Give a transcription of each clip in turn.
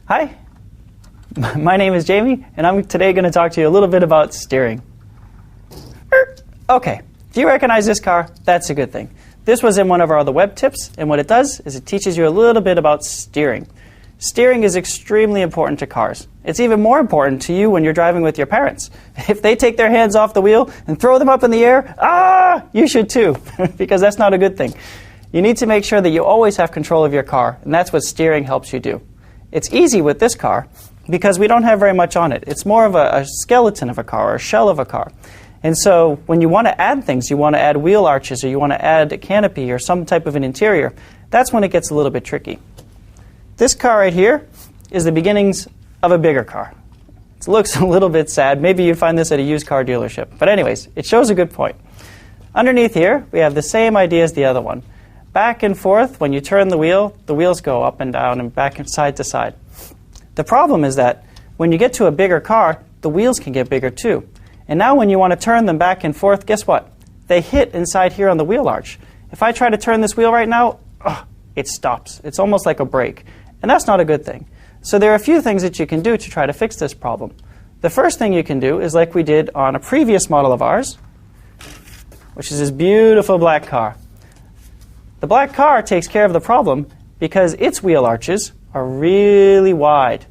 Hi, my name is Jamie, and I'm today going to talk to you a little bit about steering. Okay, do you recognize this car? That's a good thing. This was in one of our other web tips, and what it does is it teaches you a little bit about steering. Steering is extremely important to cars. It's even more important to you when you're driving with your parents. If they take their hands off the wheel and throw them up in the air, you should too, because that's not a good thing. You need to make sure that you always have control of your car, and that's what steering helps you do. It's easy with this car because we don't have very much on it. It's more of a skeleton of a car or a shell of a car. And so when you want to add things, you want to add wheel arches or you want to add a canopy or some type of an interior, that's when it gets a little bit tricky. This car right here is the beginnings of a bigger car. It looks a little bit sad. Maybe you'd find this at a used car dealership. But anyways, it shows a good point. Underneath here, we have the same idea as the other one. Back and forth, when you turn the wheels go up and down and back and side to side. The problem is that when you get to a bigger car, the wheels can get bigger too. And now when you want to turn them back and forth, guess what? They hit inside here on the wheel arch. If I try to turn this wheel right now, it stops. It's almost like a brake. And that's not a good thing. So there are a few things that you can do to try to fix this problem. The first thing you can do is like we did on a previous model of ours, which is this beautiful black car. The black car takes care of the problem because its wheel arches are really wide.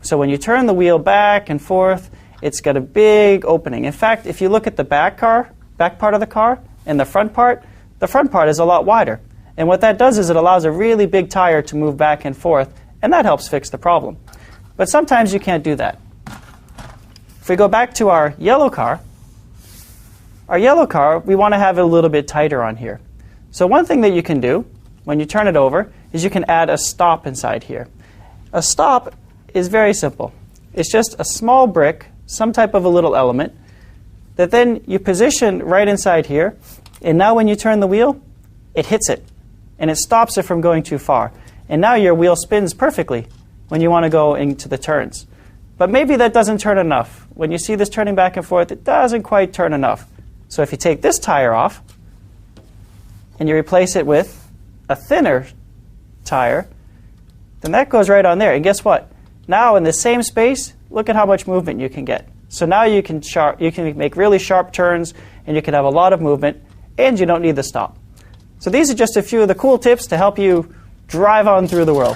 So when you turn the wheel back and forth, it's got a big opening. In fact, if you look at the back part of the car and the front part is a lot wider. And what that does is it allows a really big tire to move back and forth, and that helps fix the problem. But sometimes you can't do that. If we go back to our yellow car, we want to have it a little bit tighter on here. So one thing that you can do when you turn it over is you can add a stop inside here. A stop is very simple. It's just a small brick, some type of a little element, that then you position right inside here, and now when you turn the wheel, it hits it, and it stops it from going too far. And now your wheel spins perfectly when you want to go into the turns. But maybe that doesn't turn enough. When you see this turning back and forth, it doesn't quite turn enough. So if you take this tire off, and you replace it with a thinner tire, then that goes right on there. And guess what? Now in the same space, look at how much movement you can get. So now you can make really sharp turns, and you can have a lot of movement, and you don't need the stop. So these are just a few of the cool tips to help you drive on through the world.